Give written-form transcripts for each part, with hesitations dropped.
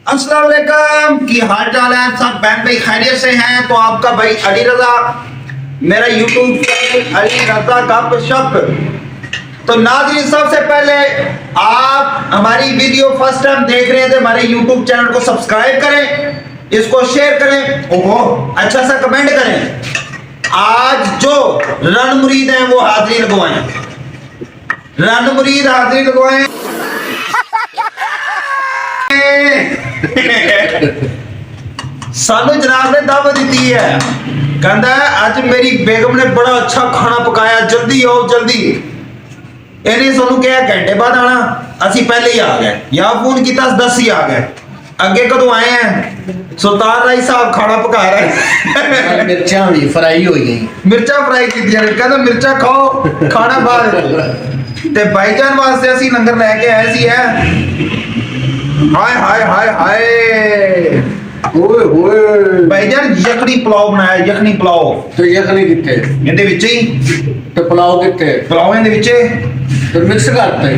अस्सलाम वालेकुम की हाल चाल है सब बहन भाई खैरियत से हैं। तो आपका भाई अली रजा, मेरा यूट्यूब चैनल अली रजा गप शप। तो नाज़रीन, सबसे पहले आप हमारी वीडियो फर्स्ट टाइम देख रहे हैं तो हमारे यूट्यूब चैनल को सब्सक्राइब करें, इसको शेयर करें, ओहो अच्छा सा कमेंट करें। आज जो रन मुरीद हैं वो हाजिरी लगवाएं, रन मुरीद हाजिरी लगवाएं। सानू जनाब ने दावत दी है, कहता है आज मेरी बेगम ने बड़ा अच्छा खाना पकाया, जल्दी आओ जल्दी। इन्हें सानू क्या घंटे बाद आना, असी पहले ही आ गए, या फोन किया 10 ही आ गए। अगे कदों आए हैं? सुल्तान राय साहब खाना पका रहे मिर्चा भी फ्राई हो गई, मिर्चा फ्राई की कहते मिर्चा खाओ खाना बाद। ते भाईजान वास्ते असी लंगर लेके आए सी है। हाय हाय हाय हाय ओए ओए भाईजान यखनी पुलाव बनाया, यखनी पुलाव। तो यखनी कितने ਇਹਦੇ ਵਿੱਚ ਹੀ तो पुलाव कितने ਪੁਲਾव ਇਹਦੇ ਵਿੱਚ तो मिक्स करते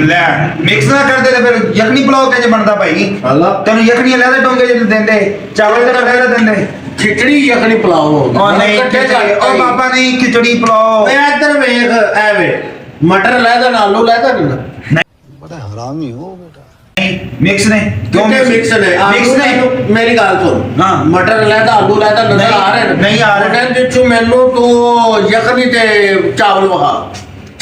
ਲੈ ਮਿਕਸ ਨਾ ਕਰਦੇ ਤੇ ਫਿਰ ਯਖਨੀ ਪੁਲਾव ਕਿੰਜ ਬਣਦਾ ਭਾਈ? हला ਤੈਨੂੰ ਯਖਨੀ ਲੈਦੇ ਡੋਂਗੇ ਜੇ ਦਿੰਦੇ ਚਾਵਲ ਤੇ ਰਹਿ ਦਿੰਦੇ। खिचड़ी यखनी पुलाव हो ਉਹ ਨਹੀਂ ਖਿਚੜੀ, ਉਹ ਬਾਬਾ ਨਹੀਂ ਖਿਚੜੀ ਪੁਲਾव। ए इधर वेख ए वे मटर लेदा ना आलू लेदा ना बड़ा हरामी हो बेटा। मिक्स ने क्यों कितने मिक्स ने मिक्स ने मेरी गाल सुन हाँ। मटर लेदा आलू लेदा नजर नहीं, आ रहे नहीं आ रहे। मैं दिचू मेनू तू यखनी ते चावल वहा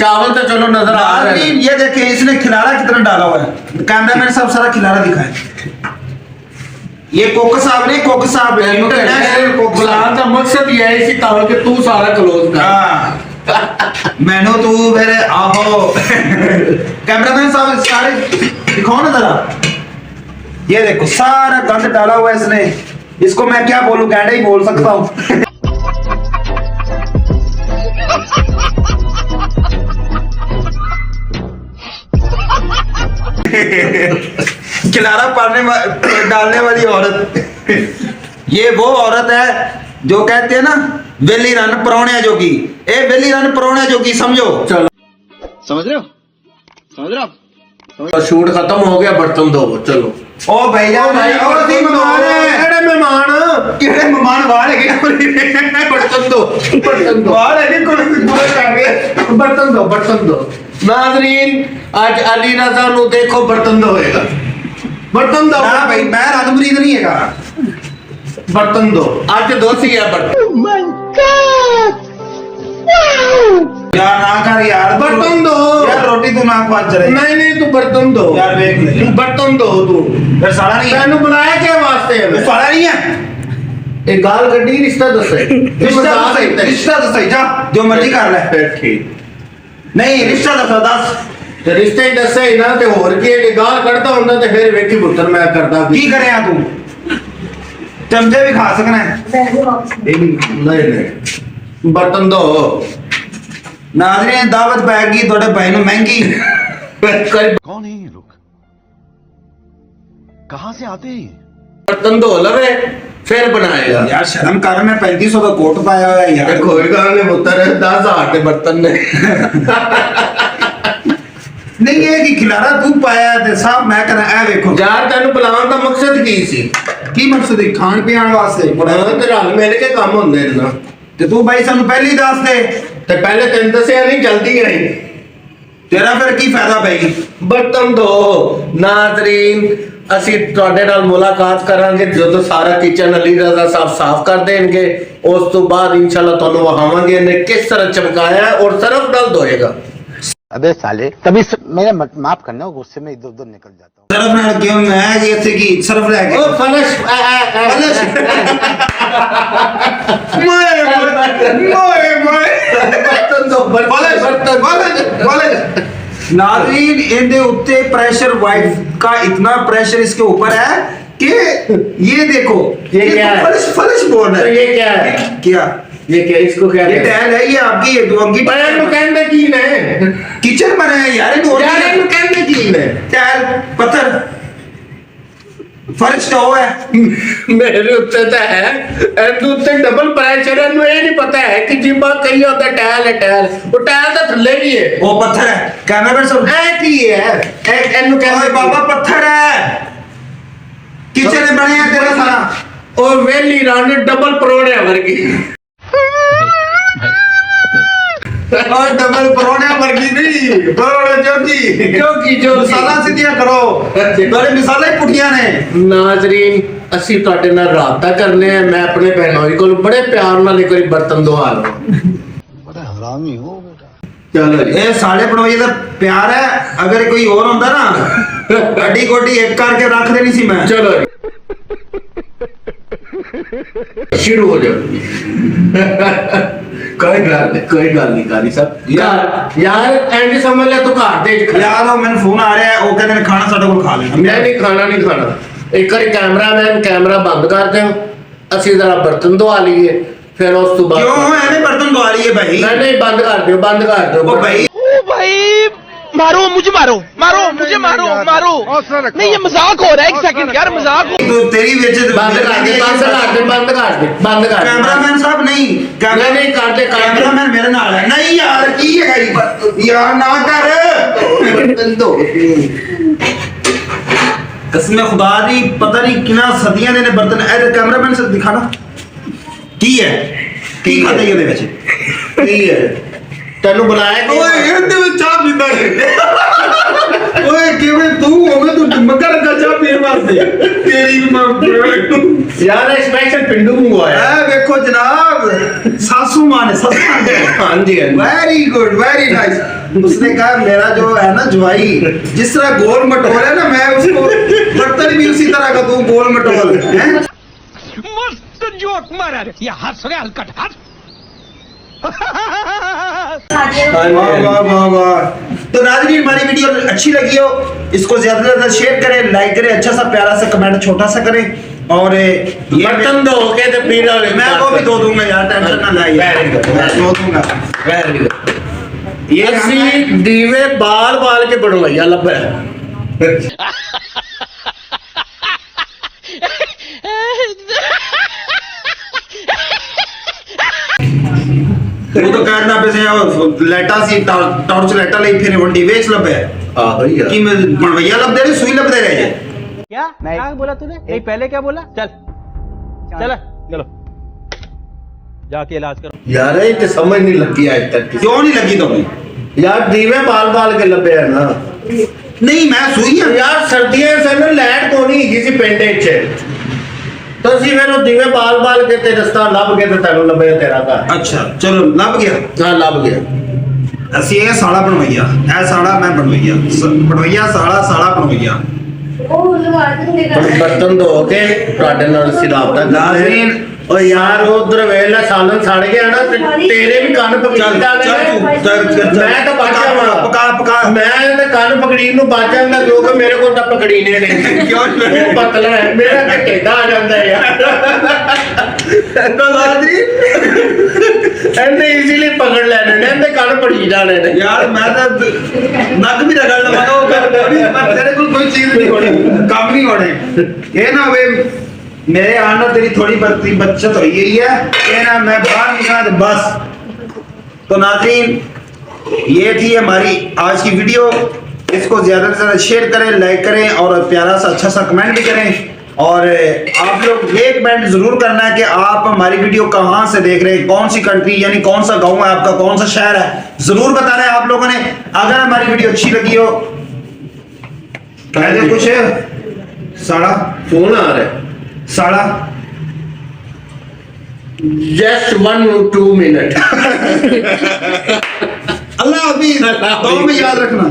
चावल तो चलो नजर आ रहे हैं। ये देखिए इसने खिलारा कितना डाला हुआ है, कैमरामैन साहब सारा खिलारा दिखाए। ये कोक साहब ने, कोक साहब इंटरनेशनल कोक बुलाने साहब। का मकसद ये है कि ताकि तू सारा क्लोज कर हाँ मैनो तू मेरे आहो कैमरामैन साहब सारे दिखाओ ना जरा। ये देखो सारा गंद डाला हुआ है इसने, इसको मैं क्या बोलूं, गैंडा ही बोल सकता हूँ। खिलारा डालने वाली औरत। ये वो औरत है जो कहते हैं ना वेली रन परौने जोगी। ए वेली रन परौने जोगी समझो। चलो समझ रहे हो, समझ रहे हो आप? तो शूट खत्म हो गया, बर्तन धो चलो। ओ भैया ओ सी मेहमान है। केड़े मेहमान केड़े मेहमान बाहर है बर्तन दो बाहर है कोई बर्तन दो नाज़रीन, आज अली रजा नु देखो बर्तन धोएगा, बर्तन दो ना भाई मैं रन मुरीद नहीं हैगा। बर्तन दो आज दोषी है बर्तन यार ना कर यार, बर्तन दो यार रोटी तू ना खा चले। नहीं तू बर्तन दो यार देख ले, तू बर्तन दो तू फिर साड़ा नहीं है, तैनू बुलाया के वास्ते है तू साड़ा नहीं है। एक गाल गड्डी रिश्ता दसे रिश्ता तो सही जा, जो मर्जी कर ले। फिर ठीक नहीं रिश्ता तो दस ते रिश्ते ही दसे ही ना ते होर की है कि गाल कढ़दा हुंदा ते फिर वेखी पुत्तर मैं करदा की करे तू चमचे भी खा सकना है। नहीं बर्तन दो नाज़रीन दावत पैगी थोड़े भाई नु महंगी। कौन है ये लोग, कहां से आते हैं? बर्तन धो लवे फिर बनाएगा यार शर्म कर, मैं 3500 का कोट पाया हुआ है यार। कोई गल नहीं पुत्तर 10,000 के बर्तन ने नहीं ये कि खिलारा तू पाया ते साहब मैं करा ए देखो यार तेन बुलाने का मकसद की सी की मकसद है खान पीण वास्ते ते रल मिल के काम होंदे ने ना ते तू भाई सानू पहले ही दस दे, ते पहले तेन दसिया नहीं जल्दी आई तेरा फिर की फायदा भाई। बर्तन धो नाज़रीन, ਅਸੀਂ ਤੁਹਾਡੇ ਨਾਲ ਮੁਲਾਕਾਤ ਕਰਾਂਗੇ ਜਦੋਂ ਸਾਰਾ ਕਿਚਨ ਅਲੀ ਰਜ਼ਾ ਸਾਹਿਬ ਸਾਫ਼ ਕਰ ਦੇਣਗੇ। ਉਸ ਤੋਂ ਬਾਅਦ ਇਨਸ਼ਾਅੱਲਾ ਤੁਹਾਨੂੰ ਵਹਾਵਾਂਗੇ ਇਹਨੇ ਕਿਸ ਤਰ੍ਹਾਂ ਚਮਕਾਇਆ ਔਰ ਸਰਫ ਨਾਲ ਧੋਏਗਾ। अबे साले कभी मेरा माफ करना, गुस्से में इधर उधर निकल जाता हूँ। सरफ ना क्यों मैं ये थे कि सरफ रह ओ गया फलश नाज़रीन इनके उत्ते प्रेशर वाइफ का इतना प्रेशर इसके ऊपर है कि ये देखो ये क्या है? फलश फलश बोल रहा है। ये क्या है? क्या ये क्या इसको क्या ये टैल है, ये आपकी ये दुआंगी कहने की ने किचन बना है यार यार ਇਹਨੂੰ ਕਹਿੰਦੇ ਕੀ ਨੇ टैल पत्थर फर्श तो है ਮੇਰੇ ਉੱਤੇ ਤਾਂ ਹੈ ਇਹਦੇ ਉੱਤੇ ਡਬਲ ਪ੍ਰੈਸ਼ਰ ਹੈ। ਇਹਨੂੰ ਇਹ ਨਹੀਂ ਪਤਾ ਹੈ ਕਿ ਜਿੰਬਾ ਕਹੀ ਹੁੰਦਾ ਟੈਲ ਹੈ ਟੈਲ, ਉਹ ਟੈਲ ਤਾਂ ਥੱਲੇ ਵੀ ਹੈ। वो पत्थर है कैमरामैन सब ਇਹ ਕੀ ਹੈ ਇਹਨੂੰ ओए ਕਹਿੰਦੇ बाबा पत्थर है किचन बने हैं तेरा सारा ਉਹ ਵੇਲੀ ਰੰਨ ਡਬਲ ਪਰੋੜਿਆਂ ਵਰਗੀ और डबल परोने वर्गी नहीं परोने जोगी ਜੋ मिसाला सीधियां करो बड़े मिसाले पुठियां ने ਨਾਜ਼ਰੀਨ ਅਸੀਂ ਤੁਹਾਡੇ ਨਾਲ ਰਾਬਤਾ ਕਰਨੇ ਆ ਮੈਂ ਆਪਣੇ ਭੈਣੋਈ ਕੋਲ ਬੜੇ ਪਿਆਰ ਨਾਲ ਇੱਕ ਵਾਰੀ ਬਰਤਨ ਧਵਾ ਲਵਾਂ बड़ा हरामी हो बेटा। ਚਲੋ ਜੀ ये साले बनोई का प्यार है अगर कोई और होता ना गड्डी गोडी एक करके रख देनी सी मैं ਚਲੋ ਜੀ शुरू हो जाओ कोई गल नहीं कारी साहब यार एंड समझ ले तू घर दे यार वो मैंने फोन आ रहा है वो कहते हैं खाना साडे कोल खा लेना मैं नहीं खाना एक बार कैमरामैन कैमरा बंद कर दे ਅਸੀਂ जरा बर्तन धवा लीए फिर उस तो बाद क्यों ऐਵੇਂ बर्तन धवा रही है भाई नहीं बंद कर दो ओ भाई मारो मुझे मारो मारो नहीं ये मजाक हो रहा है एक सेकंड यार मजाक तो तेरी बेचे बंद कर दे कैमरामैन साहब नहीं नहीं कर दे कैमरामैन मेरे नाल है नहीं यार की है यार ना कर बर्तन धो कसम खुदा दी पता नहीं किना सदियां ने बर्तन ए कैमरामैन से दिखाना की है की खाता ये ਵਿੱਚ ਕੀ ਹੈ ਤੈਨੂੰ ਬੁਲਾਇਆ ਕਿ ਓਏ ਇਹਦੇ ਵਿੱਚ ਚਾਹ ਪੀਂਦਾ ਹੈ ਓਏ ਕਿਵੇਂ ਤੂੰ ਹੋਵੇਂ ਤੂੰ ਮੱਕਾ ਲੱਗਾ ਚਾਹ ਪੀਣ ਵਾਸਤੇ ਤੇਰੀ ਮਾਂ ਯਾਰ ਸਪੈਸ਼ਲ ਪਿੰਡੂ ਮੰਗਵਾਇਆ ਐ ਵੇਖੋ ਜਨਾਬ सासू मां ने हाँ जी वेरी गुड वेरी नाइस उसने कहा मेरा जो है ना जवाई जिस तरह गोल मटोल है ना मैं उसको बर्तन भी उसी तरह का दूं गोल मटोल हैं मस्त जोक मारा रे ये हंस रहे हलकट हंस वाह वाह वाह वाह तो नाज़रीन हमारी वीडियो अच्छी लगी हो इसको ज्यादा से ज्यादा शेयर करें लाइक करें अच्छा सा प्यारा सा कमेंट छोटा सा करें और ये बर्तन धो के तो पीना मैं वो भी धो दूंगा यार टेंशन ना लाइए Very good. मैं धो दूंगा वेरी गुड ये ਅਸੀਂ ਦੀਵੇ ਬਾਲ ਕੇ ਬਣਵਾਇਆ ਲੱਭਿਆ वो तो कहना पे से लाइटा सी टॉर्च लाइटा ले फिर वंडी वेच लबे ਆਹੋ ਹੀ ਆ कि मैं बनवैया लब दे रहे सुई लब दे रहे क्या क्या बोला तूने नहीं पहले क्या बोला चल चलो जाके इलाज करो यार ये तो समझ नहीं लगी आज तक क्यों नहीं लगी तुम्हें यार दीवे बाल के ਲੱਭਿਆ ਨਾ नहीं मैं सुई है यार सर्दियां से ना लाइट को नहीं किसी पिंड ਚ तो ਅਸੀਂ ਫਿਰ ਉਹ ਦੀਵੇ ਬਾਲ ਕੇ ਤੇ ਰਸਤਾ ਲੱਭ ਕੇ ਤੇ ਤੈਨੂੰ ਲੱਭਿਆ ਤੇਰਾ ਘਰ अच्छा चलो लब गया ਹਾਂ ਲੱਭ ਗਿਆ ਅਸੀਂ ਇਹ ਸਾਲਾ ਬਣਵਈਆ ਇਹ ਸਾਲਾ ਮੈਂ ਬਣਵਈਆ ਬਣਵਈਆ ਸਾਲਾ ਬਣਵਈਆ ਬਰਤਨ ਧੋ ਕੇ ਤੁਹਾਡੇ ਨਾਲ ਅਸੀਂ ਰਾਬਤਾ ਨਾਜ਼ਰੀਨ ਓ ਯਾਰ ਉਧਰ ਵੇਲਾ ਸਾਲਨ ਸੜ ਗਿਆ ਨਾ ਤੇ ਤੇਰੇ ਵੀ ਕੰਨ ਪਕੜੀ ਚੱਲ ਜਾਣੇ ਚੱਲ ਮੈਂ ਤਾਂ ਬਾਚਾਵਾਂ ਪਕਾ ਮੈਂ ਤਾਂ ਕੰਨ ਪਕੜੀ ਨੂੰ ਬਾਚਾਂਗਾ ਕਿਉਂਕਿ ਮੇਰੇ ਕੋਲ ਤਾਂ ਪਕੜੀਨੇ ਨੇ ਕਿਉਂ ਤੂੰ ਪਤਲਾ ਹੈ ਮੇਰਾ ਤਾਂ ਢੇਡਾ ਆ ਜਾਂਦਾ ਯਾਰ ਨਾਜ਼ਰੀਨ ਐਨੇ ਈਜ਼ੀਲੀ ਪਕੜ ਲੈਣੇ ਨੇ ਤੇ ਕੰਨ ਪੜੀ ਜਾਣੇ ਨੇ यार मैं तो नग भी रगड़ लगा तेरे को कोई चीज नहीं होनी काम नहीं होने ये ना वे मेरे आना तेरी थोड़ी बचत हो गई है ये ना मैं बाहर निकला तो बस तो नाज़रीन ये थी हमारी आज की वीडियो इसको ज्यादा से ज्यादा शेयर करें लाइक करें और प्यारा सा अच्छा सा कमेंट भी करें और आप लोग ये कमेंट जरूर करना है कि आप हमारी वीडियो कहाँ से देख रहे हैं कौन सी कंट्री यानी कौन सा गांव है आपका कौन सा शहर है जरूर बताना है आप लोगों ने अगर हमारी वीडियो अच्छी लगी हो पहले कुछ साड़ा फोन आ रहा है साड़ा जस्ट 1 or 2 minutes अल्लाह हाफिज दो में याद रखना